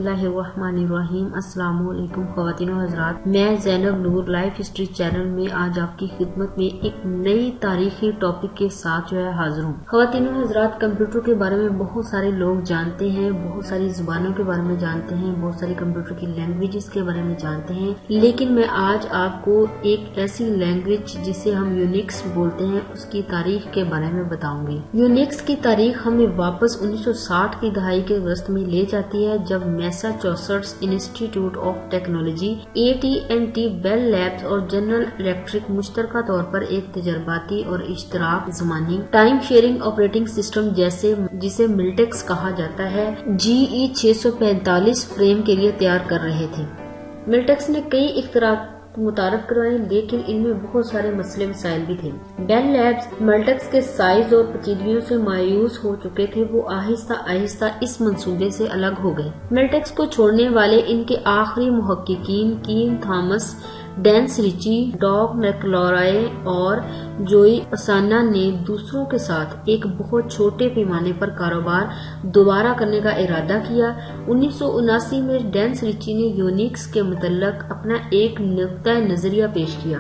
اللہ الرحمن الرحیم۔ السلام علیکم خواتین و حضرات، میں زینب نور لائف ہسٹری چینل میں آج آپ کی خدمت میں ایک نئی تاریخی ٹاپک کے ساتھ حاضر ہوں۔ خواتین و حضرات، کمپیوٹر کے بارے میں بہت سارے لوگ جانتے ہیں، بہت ساری زبانوں کے بارے میں جانتے ہیں، بہت ساری کمپیوٹر کی لینگویجز کے بارے میں جانتے ہیں، لیکن میں آج آپ کو ایک ایسی لینگویج جسے ہم یونکس بولتے ہیں اس کی تاریخ کے بارے میں بتاؤں گی۔ یونکس کی تاریخ ہمیں واپس 1960 کی دہائی کے وسط میں لے جاتی ہے، جب Massachusetts Institute of Technology AT&T Bell Labs اور جنرل الیکٹرک مشترکہ طور پر ایک تجرباتی اور اشتراک زمانی ٹائم شیئرنگ آپریٹنگ سسٹم جسے ملٹیکس کہا جاتا ہے GE 645 فریم کے لیے تیار کر رہے تھے۔ ملٹیکس نے کئی اختراعات متعارف کروائے، لیکن ان میں بہت سارے مسئلے مسائل بھی تھے۔ بیل لیبز ملٹیکس کے سائز اور پیچیدگیوں سے مایوس ہو چکے تھے، وہ آہستہ آہستہ اس منصوبے سے الگ ہو گئے۔ ملٹیکس کو چھوڑنے والے ان کے آخری محققین Ken Thompson, Dennis Ritchie, Doug McIlroy اور جوئی اسانا نے دوسروں کے ساتھ ایک بہت چھوٹے پیمانے پر کاروبار دوبارہ کرنے کا ارادہ کیا۔ 1979 میں ڈینس ریچی نے یونکس کے متعلق اپنا ایک نقطہ نظریہ پیش کیا۔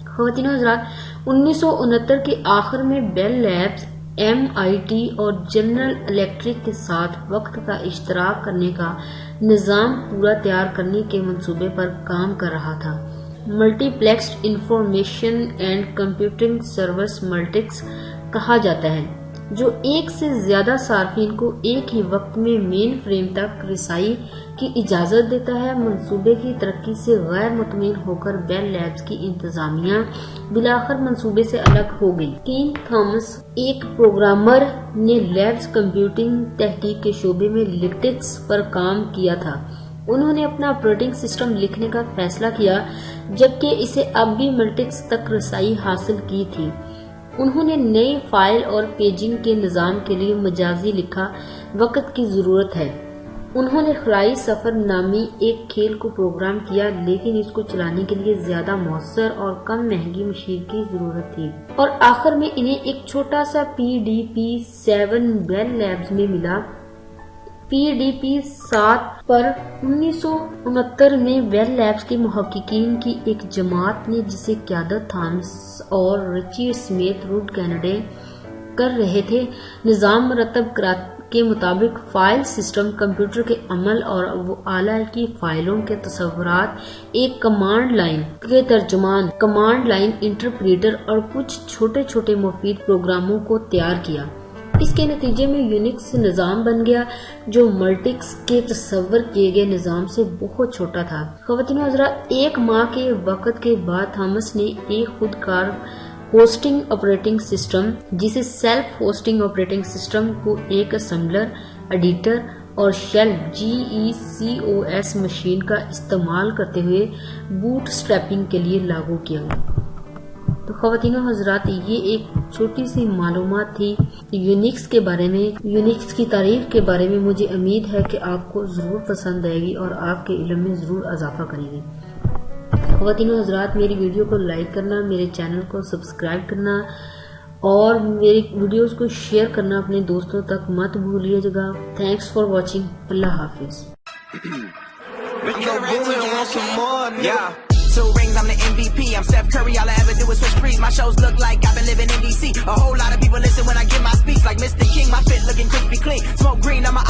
خواتین و حضرات، 1969 کے آخر میں بیل لیبز MIT اور جنرل الیکٹرک کے ساتھ وقت کا اشتراک کرنے کا نظام پورا تیار کرنے کے منصوبے پر کام کر رہا تھا۔ Multiplexed information and computing service Multics کہا جاتا ہے، جو ایک سے زیادہ صارفین کو ایک ہی وقت میں مین فریم تک رسائی کی اجازت دیتا ہے۔ منصوبے کی ترقی سے غیر مطمئن ہو کر بیل لیبز کی انتظامیہ بالآخر منصوبے سے الگ ہو گئی۔ کین تھامس، ایک پروگرامر، نے لیبز کمپیوٹنگ تحقیق کے شعبے میں لنکس پر کام کیا تھا۔ انہوں نے اپنا آپریٹنگ سسٹم لکھنے کا فیصلہ کیا، جبکہ اسے اب بھی ملٹیکس تک رسائی حاصل کی تھی۔ انہوں نے نئی فائل اور پیجنگ کے نظام کے لیے مجازی لکھا، وقت کی ضرورت ہے۔ انہوں نے خلائی سفر نامی ایک کھیل کو پروگرام کیا، لیکن اس کو چلانے کے لیے زیادہ مؤثر اور کم مہنگی مشین کی ضرورت تھی، اور آخر میں انہیں ایک چھوٹا سا PDP-7 بیل لیبز میں ملا۔ PDP-7 پر 1969 میں بیل لیبز کے محققین کی ایک جماعت نے، جسے قیادت تھامس اور ریچی سمیت روڈ کینیڈی کر رہے تھے، نظام مرتب کے مطابق فائل سسٹم، کمپیوٹر کے عمل اور اعلیٰ کی فائلوں کے تصورات، ایک کمانڈ لائن کے ترجمان، کمانڈ لائن انٹرپریٹر اور کچھ چھوٹے چھوٹے مفید پروگراموں کو تیار کیا۔ اس کے نتیجے میں یونکس نظام بن گیا، جو ملٹیکس کے تصور کیے گئے نظام سے بہت چھوٹا تھا۔ خواتین و حضرات، 1 ماہ کے وقت کے بعد تھامس نے ایک خود کار ہوسٹنگ آپریٹنگ سسٹم، جسے سیلف ہوسٹنگ آپریٹنگ سسٹم، کو ایک اسمبلر، ایڈیٹر اور شیل GECOS مشین کا استعمال کرتے ہوئے بوٹ اسٹریپنگ کے لیے لاگو کیا۔ تو خواتین و حضرات، یہ ایک چھوٹی سی معلومات تھی یونکس کے بارے میں، یونکس کی تاریخ کے بارے میں۔ مجھے امید ہے کہ آپ کو ضرور پسند آئے گی اور آپ کے علم میں ضرور اضافہ کرے گی۔ خواتین و حضرات، میری ویڈیو کو لائک کرنا، میرے چینل کو سبسکرائب کرنا اور میری ویڈیوز کو شیئر کرنا اپنے دوستوں تک مت بھولیے گا۔ Thanks for watching. اللہ حافظ۔ Two rings, I'm the MVP. I'm Steph Curry, all I ever do is switch breeze. My shows look like I've been living in DC. A whole lot of people listen when I give my speech. Like Mr. King, my fit looking crispy clean. Smoke green, I'm a